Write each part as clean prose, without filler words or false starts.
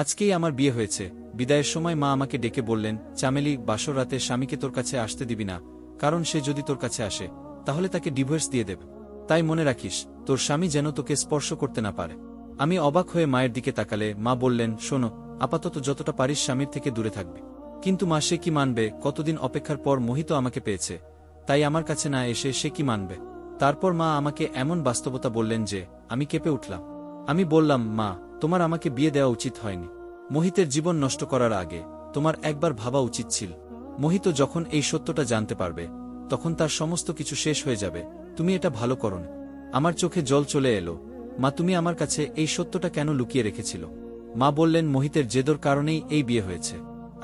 আজকেই আমার বিয়ে হয়েছে। বিদায়ের সময় মা আমাকে ডেকে বললেন, চামেলি, বাসর রাতে স্বামীকে তোর কাছে আসতে দিবি না, কারণ সে যদি তোর কাছে আসে তাহলে তাকে ডিভোর্স দিয়ে দেবে। তাই মনে রাখিস, তোর স্বামী যেন তোকে স্পর্শ করতে না পারে। আমি অবাক হয়ে মায়ের দিকে তাকালে মা বললেন, শোনো, আপাতত যতটা পারিস স্বামীর থেকে দূরে থাকবি। কিন্তু মা, সে কি মানবে? কতদিন অপেক্ষার পর মোহিত আমাকে পেয়েছে, তাই আমার কাছে না এসে সে কি মানবে? তারপর মা আমাকে এমন বাস্তবতা বললেন যে আমি কেঁপে উঠলাম। আমি বললাম, মা, তোমার আমাকে বিয়ে দেওয়া উচিত হয়নি। মোহিতের জীবন নষ্ট করার আগে তোমার একবার ভাবা উচিত ছিল। মোহিত যখন এই সত্যটা জানতে পারবে তখন তার সমস্ত কিছু শেষ হয়ে যাবে। তুমি এটা ভালো করোনি। আমার চোখে জল চলে এলো। মা, তুমি আমার কাছে এই সত্যটা কেন লুকিয়ে রেখেছিল? মা বললেন, মোহিতের জেদর কারণেই এই বিয়ে হয়েছে।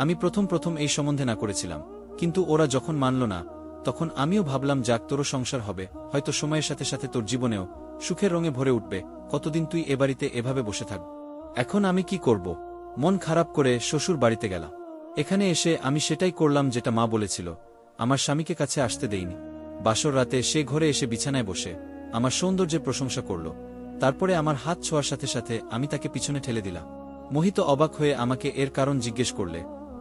আমি প্রথম এই সম্বন্ধে না করেছিলাম, কিন্তু ওরা যখন মানল না তখন আমিও ভাবলাম, যাক, তোরও সংসার হবে, হয়তো সময়ের সাথে সাথে তোর জীবনেও সুখের রঙে ভরে উঠবে। কতদিন তুই এ বাড়িতে এভাবে বসে থাকবি? এখন আমি কি করব? মন খারাপ করে শ্বশুর বাড়িতে গেলাম। এখানে এসে আমি সেটাই করলাম যেটা মা বলেছিল। আমার স্বামীকে কাছে আসতে দেইনি। বাসর রাতে সে ঘরে এসে বিছানায় বসে আমার সৌন্দর্যের প্রশংসা করল। তারপরে আমার হাত ছোঁয়ার সাথে সাথে আমি তাকে পিছনে ঠেলে দিলাম। মোহিত অবাক হয়ে আমাকে এর কারণ জিজ্ঞেস করলে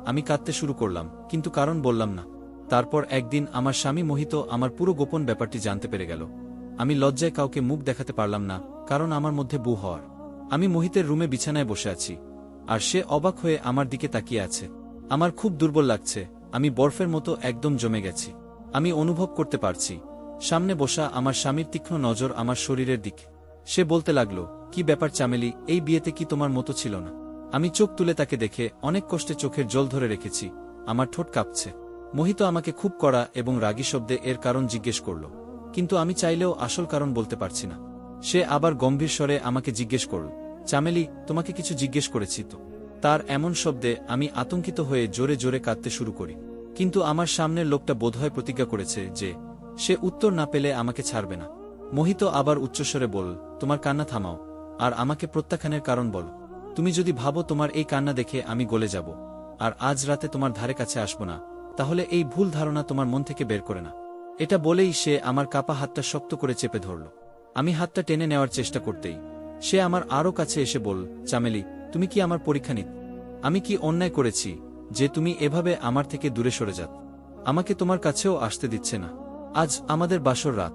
আমি কাঁদতে শুরু করলাম, কিন্তু কারণ বললাম না। তারপর একদিন আমার স্বামী মোহিত আমার পুরো গোপন ব্যাপারটি জানতে পেরে গেল। আমি লজ্জায় কাউকে মুখ দেখাতে পারলাম না, কারণ আমার মধ্যে বউ হওয়ার। আমি মোহিতের রুমে বিছানায় বসে আছি, আর সে অবাক হয়ে আমার দিকে তাকিয়ে আছে। আমার খুব দুর্বল লাগছে। আমি বরফের মতো একদম জমে গেছি। আমি অনুভব করতে পারছি সামনে বসা আমার স্বামীর তীক্ষ্ণ নজর আমার শরীরের দিকে। সে বলতে লাগলো, কি ব্যাপার চামেলি, এই বিয়েতে কি তোমার মতো ছিল না? আমি চোখ তুলে তাকে দেখে অনেক কষ্টে চোখের জল ধরে রেখেছি। আমার ঠোঁট কাঁপছে। মোহিত আমাকে খুব কড়া এবং রাগী শব্দে এর কারণ জিজ্ঞেস করল, কিন্তু আমি চাইলেও আসল কারণ বলতে পারছি না। সে আবার গম্ভীর স্বরে আমাকে জিজ্ঞেস করল, চামেলি, তোমাকে কিছু জিজ্ঞেস করেছি তো? তার এমন শব্দে আমি আতঙ্কিত হয়ে জোরে জোরে কাঁদতে শুরু করি। কিন্তু আমার সামনের লোকটা বোধহয় প্রতিজ্ঞা করেছে যে সে উত্তর না পেলে আমাকে ছাড়বে না। মোহিত আবার উচ্চস্বরে বল, তোমার কান্না থামাও, আর আমাকে প্রত্যাখ্যানের কারণ বলো। তুমি যদি ভাবো তোমার এই কান্না দেখে আমি গলে যাব আর আজ রাতে তোমার ধারে কাছে আসব না, তাহলে এই ভুল ধারণা তোমার মন থেকে বের করে না। এটা বলেই সে আমার কাপা হাতটা শক্ত করে চেপে ধরল। আমি হাতটা টেনে নেওয়ার চেষ্টা করতেই সে আমার আরও কাছে এসে বল, চামেলি, তুমি কি আমার পরীক্ষা নিত? আমি কি অন্যায় করেছি যে তুমি এভাবে আমার থেকে দূরে সরে যাত? আমাকে তোমার কাছেও আসতে দিচ্ছে না। আজ আমাদের বাসর রাত।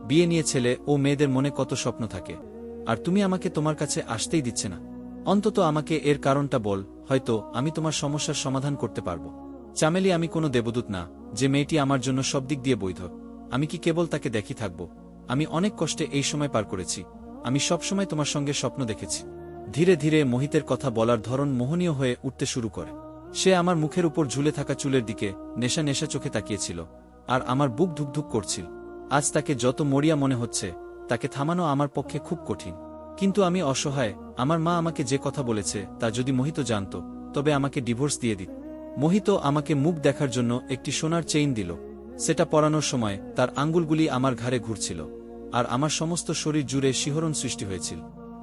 বিয়ে নিয়ে ছেলে ও মেয়েদের মনে কত স্বপ্ন থাকে, আর তুমি আমাকে তোমার কাছে আসতেই দিচ্ছে না। অন্তত আমাকে এর কারণটা বল, হয়তো আমি তোমার সমস্যার সমাধান করতে পারবো। চামেলি, আমি কোনো দেবদূত না যে মেয়েটি আমার জন্য সব দিক দিয়ে বৈধ। আমি কি কেবল তাকে দেখি থাকব? আমি অনেক কষ্টে এই সময় পার করেছি। আমি সবসময় তোমার সঙ্গে স্বপ্ন দেখেছি। ধীরে ধীরে মোহিতের কথা বলার ধরন মোহনীয় হয়ে উঠতে শুরু করে। সে আমার মুখের উপর ঝুলে থাকা চুলের দিকে নেশা নেশা চোখে তাকিয়েছিল, আর আমার বুক ধুকধুক করছিল। আজ তাকে যত মরিয়া মনে হচ্ছে, তাকে থামানো আমার পক্ষে খুব কঠিন। কিন্তু আমি অসহায়। আমার মা আমাকে যে কথা বলেছে তা যদি মোহিত জানত, তবে আমাকে ডিভোর্স দিয়ে দিত। মোহিত আমাকে মুখ দেখার জন্য একটি সোনার চেইন দিল। সেটা পরানোর সময় তার আঙ্গুলগুলি আমার ঘাড়ে ঘুরছিল, আর আমার সমস্ত শরীর জুড়ে শিহরণ সৃষ্টি হয়েছিল।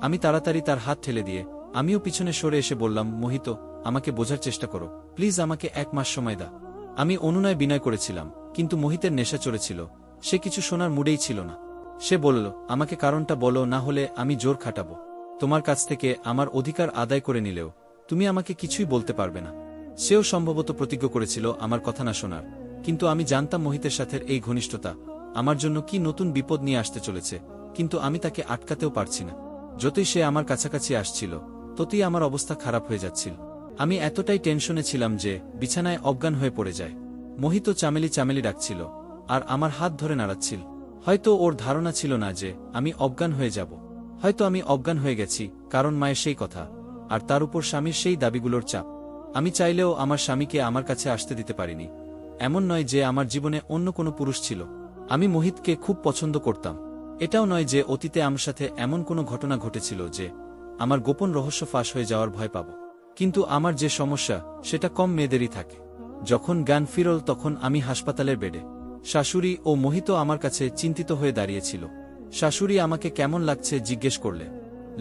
আমি তাড়াতাড়ি তার হাত ঠেলে দিয়ে আমিও পিছনে সরে এসে বললাম, মোহিত, আমাকে বোঝার চেষ্টা করো, প্লিজ, আমাকে 1 মাস সময় দাও। আমি অনুনয় বিনয় করেছিলাম, কিন্তু মোহিতের নেশা চড়েছিল। সে কিছু শোনার মুডেই ছিল না। সে বলল, আমাকে কারণটা বলো, না হলে আমি জোর খাটাবো। তোমার কাছ থেকে আমার অধিকার আদায় করে নিলেও তুমি আমাকে কিছুই বলতে পারবে না। সেও সম্ভবত প্রতিজ্ঞা করেছিল আমার কথা না শোনার, কিন্তু আমি জানতাম মোহিতের সাথে এই ঘনিষ্ঠতা আমার জন্য কি নতুন বিপদ নিয়ে আসতে চলেছে। কিন্তু আমি তাকে আটকাতেও পারছি না। যতই সে আমার কাছাকাছি আসছিল, ততই আমার অবস্থা খারাপ হয়ে যাচ্ছিল। আমি এতটাই টেনশনে ছিলাম যে বিছানায় অজ্ঞান হয়ে পড়ে যায়। মোহিত চামেলি চামেলি ডাকছিল, আর আমার হাত ধরে নাড়াচ্ছিল। হয়তো ওর ধারণা ছিল না যে আমি অজ্ঞান হয়ে যাব। হয়তো আমি অজ্ঞান হয়ে গেছি, কারণ মায়ের সেই কথা, আর তার উপর স্বামীর সেই দাবিগুলোর চাপ। আমি চাইলেও আমার স্বামীকে আমার কাছে আসতে দিতে পারিনি। এমন নয় যে আমার জীবনে অন্য কোনো পুরুষ ছিল। আমি মোহিতকে খুব পছন্দ করতাম। এটাও নয় যে অতীতে আমার সাথে এমন কোনো ঘটনা ঘটেছিল যে আমার গোপন রহস্য ফাঁস হয়ে যাওয়ার ভয় পাব। কিন্তু আমার যে সমস্যা, সেটা কম মেয়েদেরই থাকে। যখন জ্ঞান ফিরল তখন আমি হাসপাতালের বেডে। শাশুড়ি ও মোহিত আমার কাছে চিন্তিত হয়ে দাঁড়িয়েছিল। শাশুড়ি আমাকে কেমন লাগছে জিজ্ঞেস করলে।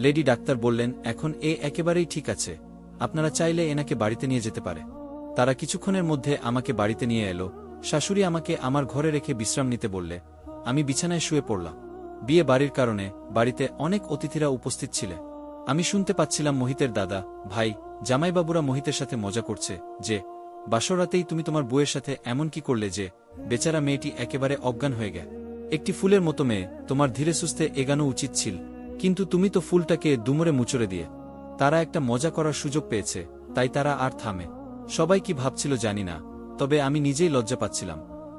লেডি ডাক্তার বললেন, এখন একেবারেই ঠিক আছে, আপনারা চাইলে এনাকে বাড়িতে নিয়ে যেতে পারে। তারা কিছুক্ষণের মধ্যে আমাকে বাড়িতে নিয়ে এলো। শাশুড়ি আমাকে আমার ঘরে রেখে বিশ্রাম নিতে বললে। আমি বিছানায় শুয়ে পড়লাম। বিয়ে বাড়ির কারণে বাড়িতে অনেক অতিথিরা উপস্থিত ছিলেন। আমি শুনতে পাচ্ছিলাম মোহিতের দাদা, ভাই, জামাইবাবুরা মোহিতের সাথে মজা করছে যে, বাসরাতেই তুমি তোমার বউয়ের সাথে এমন কি করলে যে বেচারা মেয়েটি একেবারে অজ্ঞান হয়ে গেল। একটি ফুলের মতো মেয়ে, তোমার ধীরে সুস্থে এগানো উচিত ছিল, কিন্তু তুমি তো ফুলটাকে দুমড়ে মুচড়ে দিয়ে। তারা একটা মজা করার সুযোগ পেয়েছে, তাই তারা আর থামে। সবাই কি ভাবছিল জানি না, তবে আমি নিজেই লজ্জা পাচ্ছিলাম,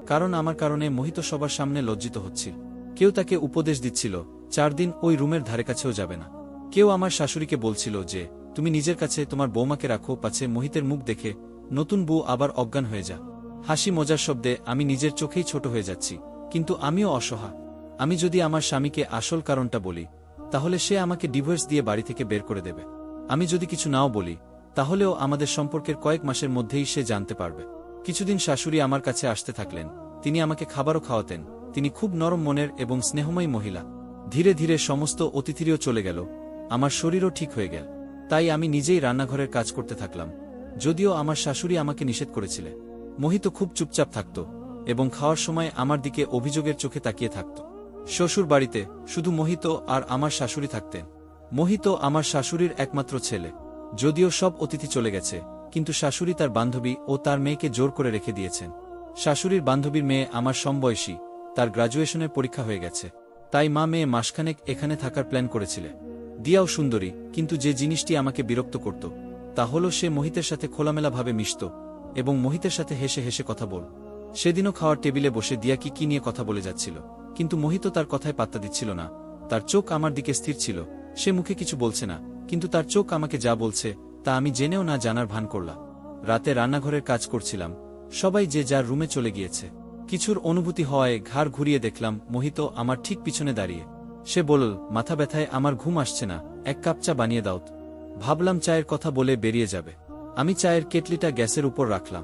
কারণ আমার কারণে মোহিত সবার সামনে লজ্জিত হচ্ছিল। কেউ তাকে উপদেশ দিচ্ছিল 4 দিন ওই রুমের ধারে কাছেও যাবে না। কেউ আমার শাশুড়িকে বলছিল যে, তুমি নিজের কাছে তোমার বৌমাকে রাখো, পাছে মোহিতের মুখ দেখে নতুন বউ আবার অজ্ঞান হয়ে যা। হাসি মজার শব্দে আমি নিজের চোখেই ছোট হয়ে যাচ্ছি, কিন্তু আমিও অসহায়। আমি যদি আমার স্বামীকে আসল কারণটা বলি, তাহলে সে আমাকে ডিভোর্স দিয়ে বাড়ি থেকে বের করে দেবে। আমি যদি কিছু নাও বলি, তাহলেও আমাদের সম্পর্কের কয়েক মাসের মধ্যেই সে জানতে পারবে। কিছুদিন শাশুড়ি আমার কাছে আসতে থাকলেন, তিনি আমাকে খাবারও খাওয়াতেন। তিনি খুব নরম মনের এবং স্নেহময়ী মহিলা। ধীরে ধীরে সমস্ত অতিথিরিও চলে গেল, আমার শরীরও ঠিক হয়ে গেল। তাই আমি নিজেই রান্নাঘরের কাজ করতে থাকলাম, যদিও আমার শাশুড়ি আমাকে নিষেধ করেছিলেন। মোহিত খুব চুপচাপ থাকত এবং খাওয়ার সময় আমার দিকে অভিযোগের চোখে তাকিয়ে থাকত। শ্বশুর বাড়িতে শুধু মোহিত আর আমার শাশুড়ি থাকতেন। মোহিত আমার শাশুড়ির একমাত্র ছেলে। যদিও সব অতিথি চলে গেছে, কিন্তু শাশুড়ি তার বান্ধবী ও তার মেয়েকে জোর করে রেখে দিয়েছেন। শাশুড়ির বান্ধবীর মেয়ে আমার সমবয়সী, তার গ্র্যাজুয়েশনের পরীক্ষা হয়ে গেছে, তাই মা মেয়ে মাসখানেক এখানে থাকার প্ল্যান করেছিলে। দিয়াও সুন্দরী, কিন্তু যে জিনিসটি আমাকে বিরক্ত করত তা হল সে মোহিতের সাথে খোলামেলাভাবে মিশত এবং মোহিতের সাথে হেসে হেসে কথা বল। সেদিনও খাওয়ার টেবিলে বসে দিয়া কি নিয়ে কথা বলে যাচ্ছিল, কিন্তু মোহিত তার কথায় পাত্তা দিচ্ছিল না। তার চোখ আমার দিকে স্থির ছিল। সে মুখে কিছু বলছে না, কিন্তু তার চোখ আমাকে যা বলছে তা আমি জেনেও না জানার ভান করলাম। রাতে রান্নাঘরের কাজ করছিলাম, সবাই যে যার রুমে চলে গিয়েছে। কিছুর অনুভূতি হওয়ায় ঘাড় ঘুরিয়ে দেখলাম মোহিত আমার ঠিক পিছনে দাঁড়িয়ে। সে বলল, মাথা ব্যথায় আমার ঘুম আসছে না, এক কাপ চা বানিয়ে দাও। ভাবলাম চায়ের কথা বলে বেরিয়ে যাবে। আমি চায়ের কেটলিটা গ্যাসের উপর রাখলাম।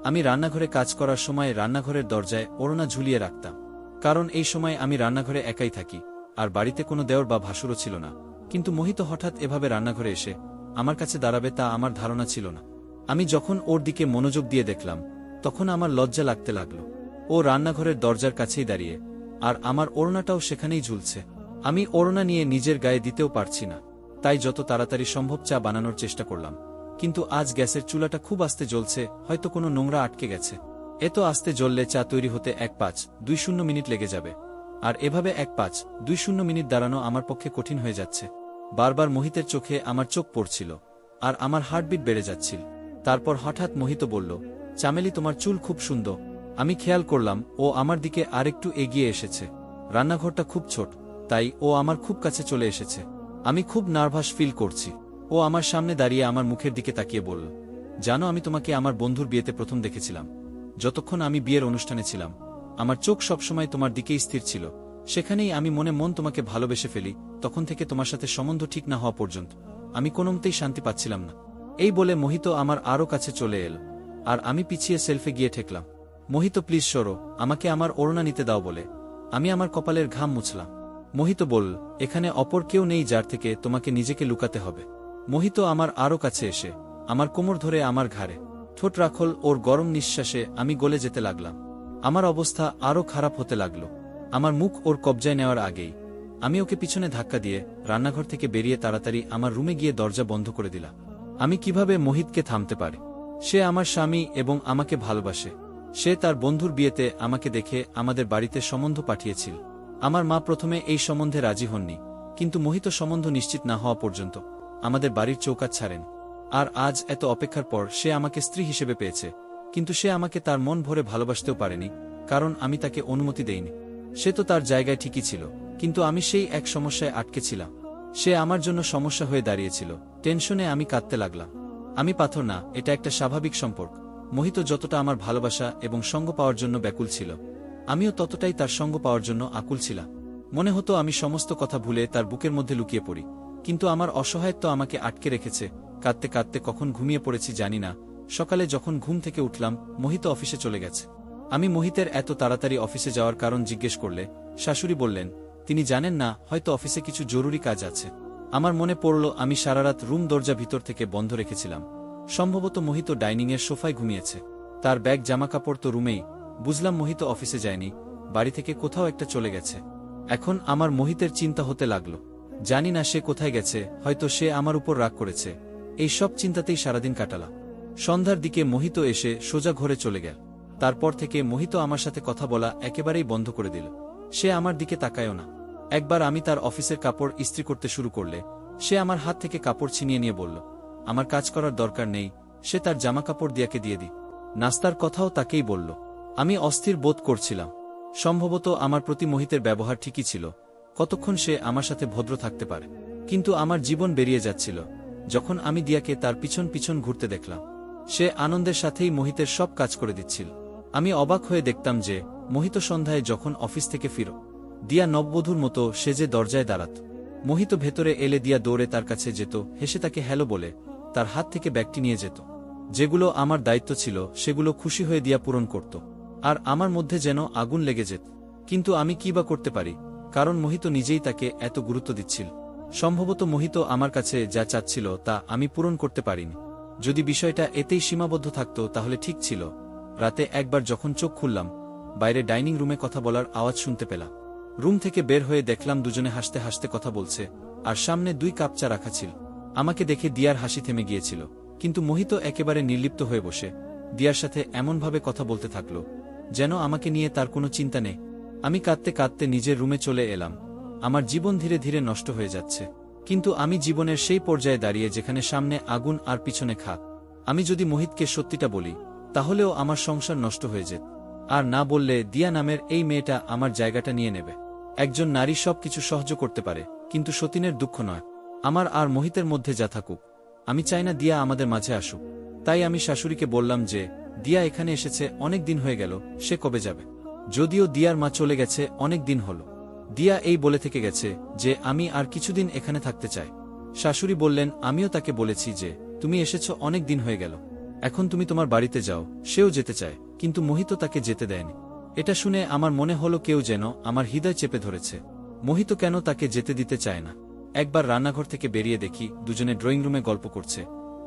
আমি রান্নাঘরে কাজ করার সময় রান্নাঘরের দরজায় ওড়না ঝুলিয়ে রাখতাম, কারণ এই সময় আমি রান্নাঘরে একাই থাকি আর বাড়িতে কোনো দেওর বা ভাসুরও ছিল না। কিন্তু মোহিত হঠাৎ এভাবে রান্নাঘরে এসে আমার কাছে দাঁড়াবে তা আমার ধারণা ছিল না। আমি যখন ওর দিকে মনোযোগ দিয়ে দেখলাম, তখন আমার লজ্জা লাগতে লাগলো। ও রান্নাঘরের দরজার কাছেই দাঁড়িয়ে, আর আমার ওড়নাটাও সেখানেই ঝুলছে। আমি ওড়না নিয়ে নিজের গায়ে দিতেও পারছি না, তাই যত তাড়াতাড়ি সম্ভব চা বানানোর চেষ্টা করলাম। কিন্তু আজ গ্যাসের চুলাটা খুব আস্তে জ্বলছে, হয়তো কোনো নোংরা আটকে গেছে। এত আস্তে জ্বললে চা তৈরি হতে 1-5-2-0 মিনিট লেগে যাবে, আর এভাবে 1-5-2-0 মিনিট দাঁড়ানো আমার পক্ষে কঠিন হয়ে যাচ্ছে। বারবার মোহিতের চোখে আমার চোখ পড়ছিল, আর আমার হার্টবিট বেড়ে যাচ্ছিল। তারপর হঠাৎ মোহিত বলল, চামেলি, তোমার চুল খুব সুন্দর। আমি খেয়াল করলাম ও আমার দিকে আরেকটু এগিয়ে এসেছে। রান্নাঘরটা খুব ছোট, তাই ও আমার খুব কাছে চলে এসেছে। আমি খুব নার্ভাস ফিল করছি। ও আমার সামনে দাঁড়িয়ে আমার মুখের দিকে তাকিয়ে বলল, জানো, আমি তোমাকে আমার বন্ধুর বিয়েতে প্রথম দেখেছিলাম। যতক্ষণ আমি বিয়ের অনুষ্ঠানে ছিলাম, আমার চোখ সবসময় তোমার দিকেই স্থির ছিল। সেখানেই আমি মনে মন তোমাকে ভালোবেসে ফেলি। তখন থেকে তোমার সাথে সম্বন্ধ ঠিক না হওয়া পর্যন্ত আমি কোনোমতেই শান্তি পাচ্ছিলাম না। এই বলে মোহিত আমার আরও কাছে চলে এল, আর আমি পিছিয়ে সেলফে গিয়ে ঠেকলাম। মোহিত, প্লিজ সরো, আমাকে আমার ওড়না নিতে দাও বলে আমি আমার কপালের ঘাম মুছলাম। মোহিত বলল, এখানে অপর কেউ নেই যার থেকে তোমাকে নিজেকে লুকাতে হবে। মোহিত আমার আরও কাছে এসে আমার কোমর ধরে আমার ঘাড়ে ঠোঁট রাখল। ওর গরম নিঃশ্বাসে আমি গলে যেতে লাগলাম। আমার অবস্থা আরও খারাপ হতে লাগল। আমার মুখ ওর কবজায় নেওয়ার আগেই আমি ওকে পিছনে ধাক্কা দিয়ে রান্নাঘর থেকে বেরিয়ে তাড়াতাড়ি আমার রুমে গিয়ে দরজা বন্ধ করে দিলাম। আমি কিভাবে মোহিতকে থামতে পারি? সে আমার স্বামী এবং আমাকে ভালোবাসে। সে তার বন্ধুর বিয়েতে আমাকে দেখে আমাদের বাড়িতে সম্বন্ধ পাঠিয়েছিল। আমার মা প্রথমে এই সম্বন্ধে রাজি হননি, কিন্তু মোহিত সম্বন্ধ নিশ্চিত না হওয়া পর্যন্ত আমাদের বাড়ির চৌকাঠ ছাড়েন। আর আজ এত অপেক্ষার পর সে আমাকে স্ত্রী হিসেবে পেয়েছে, কিন্তু সে আমাকে তার মন ভরে ভালোবাসতেও পারেনি, কারণ আমি তাকে অনুমতি দেইনি। সে তো তার জায়গায় ঠিকই ছিল, কিন্তু আমি সেই এক সমস্যায় আটকে ছিলাম। সে আমার জন্য সমস্যা হয়ে দাঁড়িয়েছিল। টেনশনে আমি কাঁদতে লাগলাম। আমি পাথর না, এটা একটা স্বাভাবিক সম্পর্ক। মোহিত যতটা আমার ভালোবাসা এবং সঙ্গ পাওয়ার জন্য ব্যাকুল ছিল, আমিও ততটাই তার সঙ্গ পাওয়ার জন্য আকুল ছিলাম। মনে হতো আমি সমস্ত কথা ভুলে তার বুকের মধ্যে লুকিয়ে পড়ি, কিন্তু আমার অসহায়ত্ব আমাকে আটকে রেখেছে। কাঁদতে কাঁদতে কখন ঘুমিয়ে পড়েছি জানি না। সকালে যখন ঘুম থেকে উঠলাম, মোহিত অফিসে চলে গেছে। আমি মোহিতের এত তাড়াতাড়ি অফিসে যাওয়ার কারণ জিজ্ঞেস করলে শাশুড়ি বললেন, তিনি জানেন না, হয়তো অফিসে কিছু জরুরি কাজ আছে। আমার মনে পড়ল আমি সারারাত রুম দরজা ভিতর থেকে বন্ধ রেখেছিলাম। সম্ভবত মোহিত ডাইনিংয়ের সোফায় ঘুমিয়েছে। তার ব্যাগ জামাকাপড় তো রুমেই। বুঝলাম মোহিত অফিসে যায়নি, বাড়ি থেকে কোথাও একটা চলে গেছে। এখন আমার মোহিতের চিন্তা হতে লাগল। জানি না সে কোথায় গেছে, হয়তো সে আমার উপর রাগ করেছে। এই সব চিন্তাতেই সারাদিন কাটালাম। সন্ধ্যার দিকে মোহিত এসে সোজা ঘরে চলে গেল। তারপর থেকে মোহিত আমার সাথে কথা বলা একেবারেই বন্ধ করে দিল। সে আমার দিকে তাকায়ও না। একবার আমি তার অফিসের কাপড় ইস্ত্রি করতে শুরু করলে সে আমার হাত থেকে কাপড় ছিনিয়ে নিয়ে বলল, আমার কাজ করার দরকার নেই, সে তার জামা কাপড় দিয়াকে দিয়ে দি। নাস্তার কথাও তাকেই বলল। আমি অস্থির বোধ করছিলাম। সম্ভবত আমার প্রতি মোহিতের ব্যবহার ঠিকই ছিল। কতক্ষণ সে আমার সাথে ভদ্র থাকতে পারে? কিন্তু আমার জীবন বেরিয়ে যাচ্ছিল যখন আমি দিয়াকে তার পিছন পিছন ঘুরতে দেখলাম। সে আনন্দের সাথেই মোহিতের সব কাজ করে দিচ্ছিল। আমি অবাক হয়ে দেখতাম যে মোহিত সন্ধ্যায় যখন অফিস থেকে ফিরো, দিয়া নববধূর মতো সেজে দরজায় দাঁড়াত। মোহিত ভেতরে এলে দিয়া দৌড়ে তার কাছে যেত, হেসে তাকে হ্যালো বলে তার হাত থেকে ব্যাগটি নিয়ে যেত। যেগুলো আমার দায়িত্ব ছিল সেগুলো খুশি হয়ে দিয়া পূরণ করত। আর আমার মধ্যে যেন আগুন লেগে যেত। কিন্তু আমি কি বা করতে পারি, কারণ মোহিত নিজেই তাকে এত গুরুত্ব দিচ্ছিল। সম্ভবত মোহিত আমার কাছে যা চাচ্ছিল তা আমি পূরণ করতে পারিনি। যদি বিষয়টা এতেই সীমাবদ্ধ থাকত তাহলে ঠিক ছিল। রাতে একবার যখন চোখ খুললাম, বাইরে ডাইনিং রুমে কথা বলার আওয়াজ শুনতে পেলাম। রুম থেকে বের হয়ে দেখলাম দুজনে হাসতে হাসতে কথা বলছে, আর সামনে 2 কাপ চা রাখা ছিল। আমাকে দেখে দিয়ার হাসি থেমে গিয়েছিল, কিন্তু মোহিত একেবারে নির্লিপ্ত হয়ে বসে দিয়ার সাথে এমনভাবে কথা বলতে থাকল যেন আমাকে নিয়ে তার কোনো চিন্তা নেই। আমি কাঁদতে কাঁদতে নিজের রুমে চলে এলাম। আমার জীবন ধীরে ধীরে নষ্ট হয়ে যাচ্ছে। কিন্তু আমি জীবনের সেই পর্যায়ে দাঁড়িয়ে যেখানে সামনে আগুন আর পিছনে খাক। আমি যদি মোহিতকে সত্যিটা বলি তাহলেও আমার সংসার নষ্ট হয়ে যেত। আর না বললে দিয়া নামের এই মেয়েটা আমার জায়গাটা নিয়ে নেবে। একজন নারী সবকিছু সহ্য করতে পারে, কিন্তু সতীনের দুঃখ নয়। আমার আর মোহিতের মধ্যে যা থাকুক, আমি চাই না দিয়া আমাদের মাঝে আসুক। তাই আমি শাশুড়িকে বললাম যে দিয়া এখানে এসেছে অনেক দিন হয়ে গেল, সে কবে যাবে? যদিও দিয়ার মা চলে গেছে অনেক দিন হল, দিয়া এই বলে থেকে গেছে যে আমি আর কিছুদিন এখানে থাকতে চাই। শাশুড়ি বললেন, আমিও তাকে বলেছি যে তুমি এসেছ অনেক দিন হয়ে গেল, এখন তুমি তোমার বাড়িতে যাও। সেও যেতে চায়, কিন্তু মোহিত তাকে যেতে দেয়নি। এটা শুনে আমার মনে হলো কেউ যেন আমার হৃদয় চেপে ধরেছে। মোহিত কেন তাকে যেতে দিতে চায় না? একবার রান্নাঘর থেকে বেরিয়ে দেখি দুজনে ড্রয়িং রুমে গল্প করছে।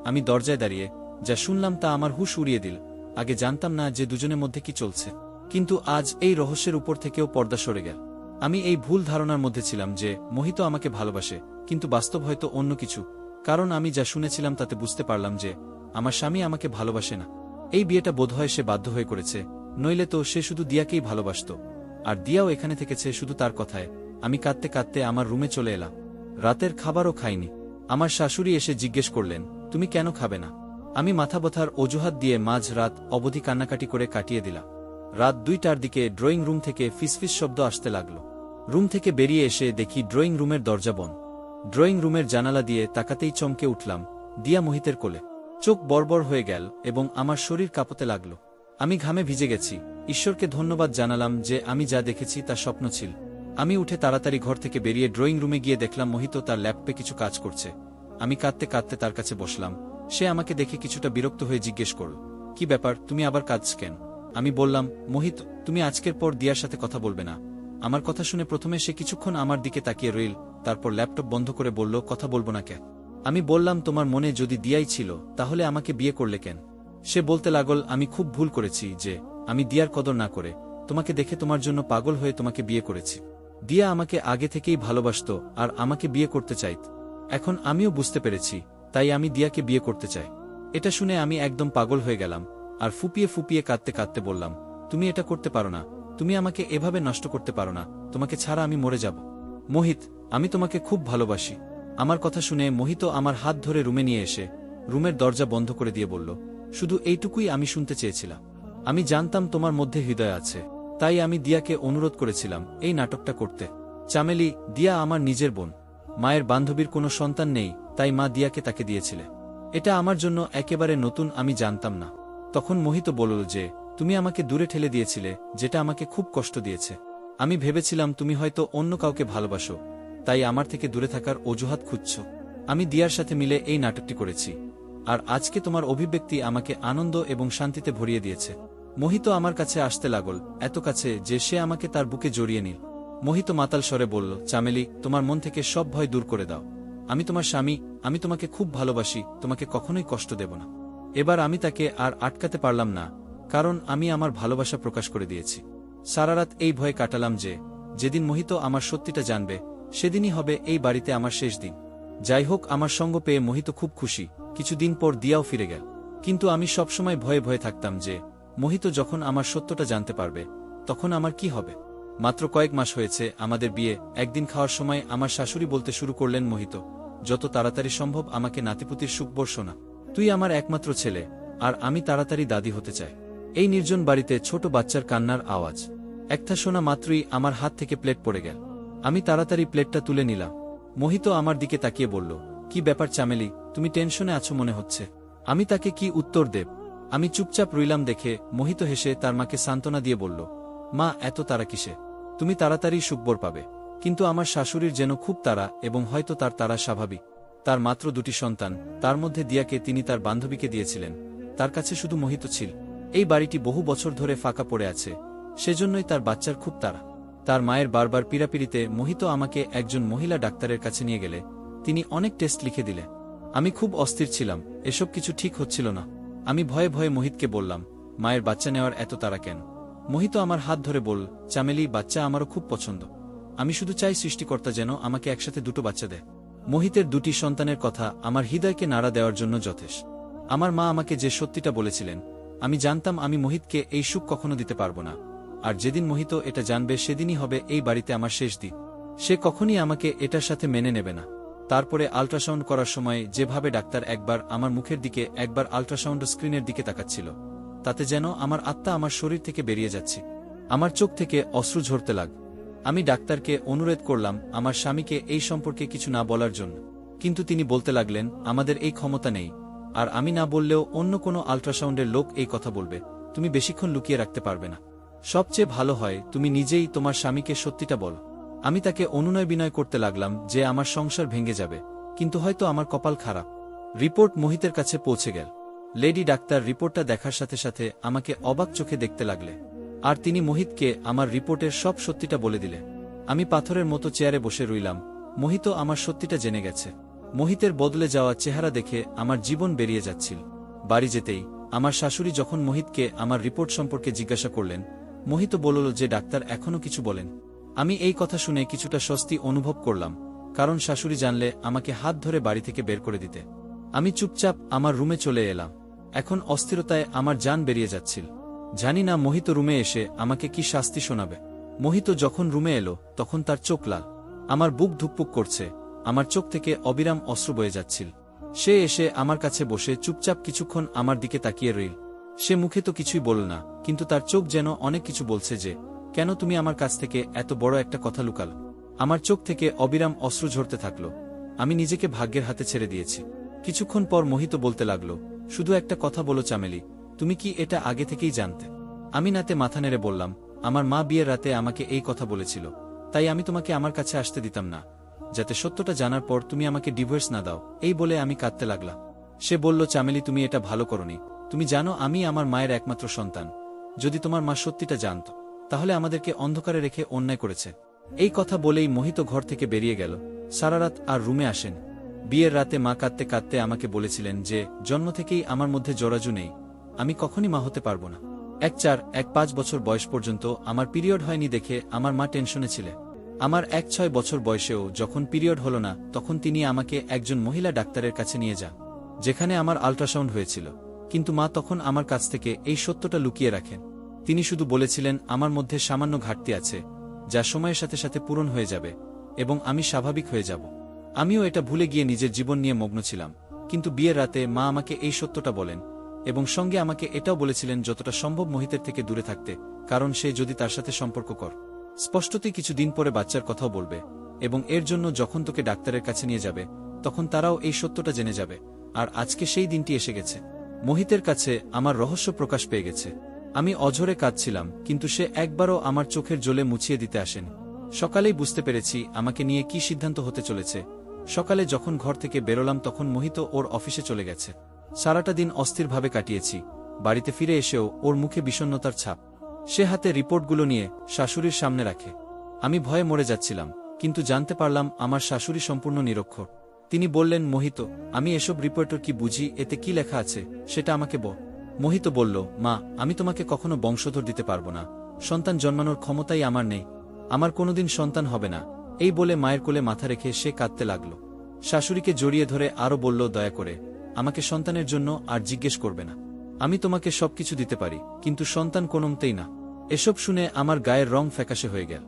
আমি দরজায় দাঁড়িয়ে যা শুনলাম তা আমার হুঁশ উড়িয়ে দিল। আগে জানতাম না যে দুজনের মধ্যে কি চলছে, কিন্তু আজ এই রহস্যের উপর থেকেও পর্দা সরে গেল। আমি এই ভুল ধারণার মধ্যে ছিলাম যে মোহিত আমাকে ভালোবাসে, কিন্তু বাস্তব হয়তো অন্য কিছু। কারণ আমি যা শুনেছিলাম তাতে বুঝতে পারলাম যে আমার স্বামী আমাকে ভালোবাসে না। এই বিয়েটা বোধহয় সে বাধ্য হয়ে করেছে, নইলে তো সে শুধু দিয়াকেই ভালোবাসত। আর দিয়াও এখানে থেকেছে শুধু তার কথায়। আমি কাঁদতে কাঁদতে আমার রুমে চলে এলাম। রাতের খাবারও খাইনি। আমার শাশুড়ি এসে জিজ্ঞেস করলেন, তুমি কেন খাবে না? আমি মাথা ব্যথার অজুহাত দিয়ে মাঝ রাত অবধি কান্নাকাটি করে কাটিয়ে দিলাম। রাত 2টার দিকে ড্রয়িং রুম থেকে ফিসফিস শব্দ আসতে লাগল। রুম থেকে বেরিয়ে এসে দেখি ড্রয়িং রুমের দরজা বন্ধ। ড্রয়িং রুমের জানালা দিয়ে তাকাতেই চমকে উঠলাম। দিয়া মোহিতের কোলে। চোখ বড়বড় হয়ে গেল এবং আমার শরীর কাঁপতে লাগল। আমি ঘামে ভিজে গেছি। ঈশ্বরকে ধন্যবাদ জানালাম যে আমি যা দেখেছি তা স্বপ্ন ছিল। আমি উঠে তাড়াতাড়ি ঘর থেকে বেরিয়ে ড্রয়িং রুমে গিয়ে দেখলাম মোহিত তার ল্যাপটপে কিছু কাজ করছে। আমি কাঁদতে কাঁদতে তার কাছে বসলাম। সে আমাকে দেখে কিছুটা বিরক্ত হয়ে জিজ্ঞেস করল, কি ব্যাপার, তুমি আবার কাজ কেন? আমি বললাম, মোহিত, তুমি আজকের পর দিয়ার সাথে কথা বলবে না। আমার কথা শুনে প্রথমে সে কিছুক্ষণ আমার দিকে তাকিয়ে রইল, তারপর ল্যাপটপ বন্ধ করে বলল, কথা বলবো না কেন? আমি বললাম, তোমার মনে যদি দিয়াই ছিল তাহলে আমাকে বিয়ে করলে কেন? সে বলতে লাগল, আমি খুব ভুল করেছি যে আমি দিয়ার কদর না করে তোমাকে দেখে তোমার জন্য পাগল হয়ে তোমাকে বিয়ে করেছি। দিয়া আমাকে আগে থেকেই ভালোবাসত আর আমাকে বিয়ে করতে চাইত। এখন আমিও বুঝতে পেরেছি, তাই আমি দিয়াকে বিয়ে করতে চাই। এটা শুনে আমি একদম পাগল হয়ে গেলাম আর ফুপিয়ে ফুপিয়ে কাঁদতে কাঁদতে বললাম, তুমি এটা করতে পারো না। তুমি আমাকে এভাবে নষ্ট করতে পারো না। তোমাকে ছাড়া আমি মরে যাব। মোহিত, আমি তোমাকে খুব ভালোবাসি। আমার কথা শুনে মোহিত আমার হাত ধরে রুমে নিয়ে এসে রুমের দরজা বন্ধ করে দিয়ে বলল, শুধু এইটুকুই আমি শুনতে চেয়েছিলাম। আমি জানতাম তোমার মধ্যে হৃদয় আছে, তাই আমি দিয়াকে অনুরোধ করেছিলাম এই নাটকটা করতে। চামেলি, দিয়া আমার নিজের বোন। মায়ের বান্ধবীর কোনো সন্তান নেই, তাই মা দিয়াকে তাকে দিয়েছিলে। এটা আমার জন্য একেবারে নতুন, আমি জানতাম না। তখন মোহিত বলল যে তুমি আমাকে দূরে ঠেলে দিয়েছিলে, যেটা আমাকে খুব কষ্ট দিয়েছে। আমি ভেবেছিলাম তুমি হয়তো অন্য কাউকে ভালোবাসো, তাই আমার থেকে দূরে থাকার অজুহাত খুঁজছ। আমি দিয়ার সাথে মিলে এই নাটকটি করেছি, আর আজকে তোমার অভিব্যক্তি আমাকে আনন্দ এবং শান্তিতে ভরিয়ে দিয়েছে। মোহিত আমার কাছে আসতে লাগল, এত কাছে যে সে আমাকে তার বুকে জড়িয়ে নিল। মোহিত মাতাল স্বরে বলল, চামেলি, তোমার মন থেকে সব ভয় দূর করে দাও। আমি তোমার স্বামী, আমি তোমাকে খুব ভালোবাসি, তোমাকে কখনোই কষ্ট দেব না। এবার আমি তাকে আর আটকাতে পারলাম না, কারণ আমি আমার ভালোবাসা প্রকাশ করে দিয়েছি। সারা রাত এই ভয়ে কাটালাম যে যেদিন মোহিত আমার সত্যিটা জানবে সেদিনই হবে এই বাড়িতে আমার শেষ দিন। যাই হোক, আমার সঙ্গ পেয়ে মোহিত খুব খুশি। কিছুদিন পর দিয়াও ফিরে গেল। কিন্তু আমি সবসময় ভয়ে ভয়ে থাকতাম যে মোহিত যখন আমার সত্যটা জানতে পারবে তখন আমার কি হবে। মাত্র কয়েক মাস হয়েছে আমাদের বিয়ে। একদিন খাওয়ার সময় আমার শাশুড়ি বলতে শুরু করলেন, মোহিত, যত তাড়াতাড়ি সম্ভব আমাকে নাতিপুতির সুখ বর্ষো না। তুই আমার একমাত্র ছেলে, আর আমি তাড়াতাড়ি দাদি হতে চাই। এই নির্জন বাড়িতে ছোট বাচ্চার কান্নার আওয়াজ একটা শোনা মাত্রই আমার হাত থেকে প্লেট পড়ে গেল। আমি তাড়াতাড়ি প্লেটটা তুলে নিলাম। মোহিত আমার দিকে তাকিয়ে বলল, কি ব্যাপার চামেলি, তুমি টেনশনে আছো মনে হচ্ছে। আমি তাকে কি উত্তর দেব? আমি চুপচাপ রইলাম। দেখে মোহিত হেসে তার মাকে সান্ত্বনা দিয়ে বলল, মা, এত তাড়া কিসে? তুমি তাড়াতাড়ি সুখবর পাবে। কিন্তু আমার শাশুড়ির যেন খুব তাড়া, এবং হয়তো তার তাড়া স্বাভাবিক। তার মাত্র 2টি সন্তান, তার মধ্যে দিয়াকে তিনি তার বান্ধবীকে দিয়েছিলেন। তার কাছে শুধু মোহিত ছিল। এই বাড়িটি বহু বছর ধরে ফাঁকা পড়ে আছে, সেজন্যই তার বাচ্চার খুব তাড়া। তার মায়ের বারবার পীড়াপিড়িতে মোহিত আমাকে একজন মহিলা ডাক্তারের কাছে নিয়ে গেলে তিনি অনেক টেস্ট লিখে দিলে। আমি খুব অস্থির ছিলাম, এসব কিছু ঠিক হচ্ছিল না। আমি ভয়ে ভয়ে মোহিতকে বললাম, মায়ের বাচ্চা নেওয়ার এত তাড়া কেন? মোহিত আমার হাত ধরে বলল, চামেলি, বাচ্চা আমারও খুব পছন্দ। আমি শুধু চাই সৃষ্টিকর্তা যেন আমাকে একসাথে 2টো বাচ্চা দেয়। মোহিতের 2টি সন্তানের কথা আমার হৃদয়কে নাড়া দেওয়ার জন্য যথেষ্ট। আমার মা আমাকে যে সত্যিটা বলেছিলেন, আমি জানতাম আমি মোহিতকে এই সুখ কখনো দিতে পারবো না। আর যেদিন মোহিত এটা জানবে সেদিনই হবে এই বাড়িতে আমার শেষ দিন। সে কখনই আমাকে এটার সাথে মেনে নেবে না। তারপরে আল্ট্রাসাউন্ড করার সময় যেভাবে ডাক্তার একবার আমার মুখের দিকে একবার আল্ট্রাসাউন্ড স্ক্রিনের দিকে তাকাচ্ছিল, তাতে যেন আমার আত্মা আমার শরীর থেকে বেরিয়ে যাচ্ছে। আমার চোখ থেকে অশ্রু ঝরতে লাগ। আমি ডাক্তারকে অনুরোধ করলাম আমার স্বামীকে এই সম্পর্কে কিছু না বলার জন্য। কিন্তু তিনি বলতে লাগলেন, আমাদের এই ক্ষমতা নেই, আর আমি না বললেও অন্য কোনো আল্ট্রাসাউন্ডের লোক এই কথা বলবে। তুমি বেশিক্ষণ লুকিয়ে রাখতে পারবে না। সবচেয়ে ভালো হয় তুমি নিজেই তোমার স্বামীকে সত্যিটা বলো। আমি তাকে অনুনয় বিনয় করতে লাগলাম যে আমার সংসার ভেঙে যাবে, কিন্তু হয়তো আমার কপাল খারাপ। রিপোর্ট মোহিতের কাছে পৌঁছে গেল। লেডি ডাক্তার রিপোর্টটা দেখার সাথে সাথে আমাকে অবাক চোখে দেখতে লাগলে, আর তিনি মোহিতকে আমার রিপোর্টের সব সত্যিটা বলে দিলেন। আমি পাথরের মতো চেয়ারে বসে রইলাম। মোহিত আমার সত্যিটা জেনে গেছে। মোহিতের বদলে যাওয়া চেহারা দেখে আমার জীবন বেরিয়ে যাচ্ছিল। বাড়ি যেতেই আমার শাশুড়ি যখন মোহিতকে আমার রিপোর্ট সম্পর্কে জিজ্ঞাসা করলেন, মোহিত বলল যে ডাক্তার এখনো কিছু বলেন। আমি এই কথা শুনে কিছুটা স্বস্তি অনুভব করলাম, কারণ শাশুড়ি জানলে আমাকে হাত ধরে বাড়ি থেকে বের করে দিতে। আমি চুপচাপ আমার রুমে চলে এলাম। এখন অস্থিরতায় আমার জান বেরিয়ে যাচ্ছিল। জানি না মোহিত রুমে এসে আমাকে কি শাস্তি শোনাবে। মোহিত যখন রুমে এলো তখন তার চোখ লাল। আমার বুক ধুকপুক করছে, আমার চোখ থেকে অবিরাম অশ্রু বয়ে যাচ্ছিল। সে এসে আমার কাছে বসে চুপচাপ কিছুক্ষণ আমার দিকে তাকিয়ে রইল। সে মুখে তো কিছুই বলল না, কিন্তু তার চোখ যেন অনেক কিছু বলছে যে, কেন তুমি আমার কাছ থেকে এত বড় একটা কথা লুকাল? আমার চোখ থেকে অবিরাম অশ্রু ঝরতে থাকল। আমি নিজেকে ভাগ্যের হাতে ছেড়ে দিয়েছি। কিছুক্ষণ পর মোহিত বলতে লাগলো, শুধু একটা কথা বলো চামেলি, তুমি কি এটা আগে থেকেই জানতে? আমি নাতে মাথা নেড়ে বললাম, আমার মা বিয়ের রাতে আমাকে এই কথা বলেছিল, তাই আমি তোমাকে আমার কাছে আসতে দিতাম না, যাতে সত্যটা জানার পর তুমি আমাকে ডিভোর্স না দাও। এই বলে আমি কাঁদতে লাগলাম। সে বলল, চামেলি, তুমি এটা ভালো করনি। তুমি জানো আমি আমার মায়ের একমাত্র সন্তান। যদি তোমার মা সত্যিটা জানত, তাহলে আমাদেরকে অন্ধকারে রেখে অন্যায় করেছে। এই কথা বলেই মোহিত ঘর থেকে বেরিয়ে গেল। সারা রাত আর রুমে আসেন। বিয়ের রাতে মা কাঁদতে কাঁদতে আমাকে বলেছিলেন যে জন্ম থেকেই আমার মধ্যে জরাজু নেই, আমি কখনই মা হতে পারবো না। 1-4-1-5 বছর বয়স পর্যন্ত আমার পিরিয়ড হয়নি দেখে আমার মা টেনশনে ছিলেন। আমার 1-6 বছর বয়সেও যখন পিরিয়ড হলো না, তখন তিনি আমাকে একজন মহিলা ডাক্তারের কাছে নিয়ে যান, যেখানে আমার আল্ট্রাসাউন্ড হয়েছিল। কিন্তু মা তখন আমার কাছ থেকে এই সত্যটা লুকিয়ে রাখেন। তিনি শুধু বলেছিলেন আমার মধ্যে সামান্য ঘাটতি আছে, যা সময়ের সাথে সাথে পূরণ হয়ে যাবে এবং আমি স্বাভাবিক হয়ে যাব। আমিও এটা ভুলে গিয়ে নিজের জীবন নিয়ে মগ্ন ছিলাম। কিন্তু বিয়ের রাতে মা আমাকে এই সত্যটা বলেন, এবং সঙ্গে আমাকে এটাও বলেছিলেন যতটা সম্ভব মোহিতের থেকে দূরে থাকতে, কারণ সে যদি তার সাথে সম্পর্ক কর, স্পষ্টতই কিছুদিন পরে বাচ্চার কথাও বলবে, এবং এর জন্য যখন তোকে ডাক্তারের কাছে নিয়ে যাবে তখন তারাও এই সত্যটা জেনে যাবে। আর আজকে সেই দিনটি এসে গেছে। মোহিতের কাছে আমার রহস্য প্রকাশ পেয়ে গেছে। আমি অঝরে কাঁদছিলাম, কিন্তু সে একবারও আমার চোখের জলে মুছিয়ে দিতে আসেন। সকালেই বুঝতে পেরেছি আমাকে নিয়ে কি সিদ্ধান্ত হতে চলেছে। সকালে যখন ঘর থেকে বেরোলাম তখন মোহিত ওর অফিসে চলে গেছে। সারাটা দিন অস্থিরভাবে কাটিয়েছি। বাড়িতে ফিরে এসেও ওর মুখে বিষণ্ণতার ছাপ। সে হাতে রিপোর্টগুলো নিয়ে শাশুড়ির সামনে রাখে। আমি ভয়ে মরে যাচ্ছিলাম, কিন্তু জানতে পারলাম আমার শাশুড়ি সম্পূর্ণ নিরক্ষর। তিনি বললেন, মোহিত, আমি এসব রিপোর্টের কি বুঝি, এতে কি লেখা আছে সেটা আমাকে বল। মোহিত বলল, মা, আমি তোমাকে কখনো বংশধর দিতে পারবো না। সন্তান জন্মানোর ক্ষমতাই আমার নেই। আমার কোনোদিন সন্তান হবে না, এই বলে মায়ের কোলে মাথা রেখে সে কাঁদতে লাগল। শাশুড়িকে জড়িয়ে ধরে আরও বলল, দয়া করে আমাকে সন্তানের জন্য আর জিজ্ঞেস করবে না। আমি তোমাকে সবকিছু দিতে পারি, কিন্তু সন্তান কোনোমতেই না। এসব শুনে আমার গায়ের রং ফ্যাকাশে হয়ে গেল।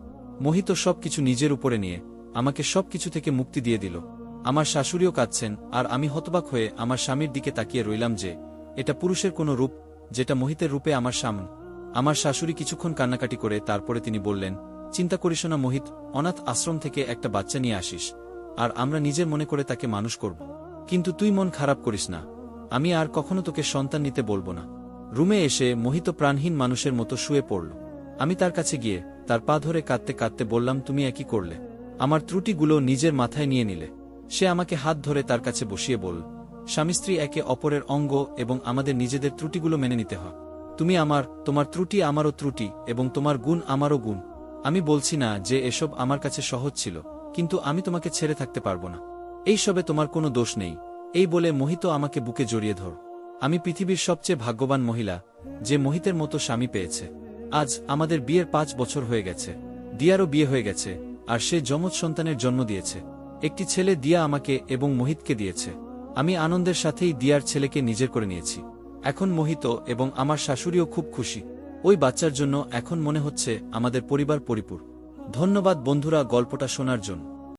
মোহিত সবকিছু নিজের উপরে নিয়ে আমাকে সবকিছু থেকে মুক্তি দিয়ে দিল। আমার শাশুড়িও কাঁদছেন, আর আমি হতবাক হয়ে আমার স্বামীর দিকে তাকিয়ে রইলাম যে এটা পুরুষের কোনো রূপ, যেটা মোহিতের রূপে আমার সামনে। আমার শাশুড়ি কিছুক্ষণ কান্নাকাটি করে তারপরে তিনি বললেন, চিন্তা করিস না মোহিত, অনাথ আশ্রম থেকে একটা বাচ্চা নিয়ে আসিস, আর আমরা নিজের মনে করে তাকে মানুষ করব। কিন্তু তুই মন খারাপ করিস না, আমি আর কখনো তোকে সন্তান নিতে বলবো না। রুমে এসে মোহিত প্রাণহীন মানুষের মতো শুয়ে পড়ল। আমি তার কাছে গিয়ে তার পা ধরে কাঁদতে কাঁদতে বললাম, তুমি একই করলে, আমার ত্রুটিগুলো নিজের মাথায় নিয়ে নিলে। সে আমাকে হাত ধরে তার কাছে বসিয়ে বলল, স্বামী স্ত্রী একে অপরের অঙ্গ, এবং আমাদের নিজেদের ত্রুটিগুলো মেনে নিতে হয়। তুমি আমার, তোমার ত্রুটি আমারও ত্রুটি, এবং তোমার গুণ আমারও গুণ। আমি বলছি না যে এসব আমার কাছে সহজ ছিল, কিন্তু আমি তোমাকে ছেড়ে থাকতে পারবো না। এই সবে তোমার কোনো দোষ নেই। এই বলে মোহিত আমাকে বুকে জড়িয়ে ধর। আমি পৃথিবীর সবচেয়ে ভাগ্যবান মহিলা, যে মোহিতের মতো স্বামী পেয়েছে। আজ আমাদের বিয়ের 5 বছর হয়ে গেছে। দিয়ারও বিয়ে হয়ে গেছে, আর সে যমজ সন্তানের জন্ম দিয়েছে। একটি ছেলে দিয়া আমাকে এবং মোহিতকে দিয়েছে। আমি আনন্দের সাথেই দিয়ার ছেলেকে নিজের করে নিয়েছি। এখন মোহিত এবং আমার শাশুড়িও খুব খুশি। ওই বাচ্চার জন্য এখন মনে হচ্ছে আমাদের পরিবার পরিপূর্ণ। ধন্যবাদ বন্ধুরা গল্পটা শোনার জন্য।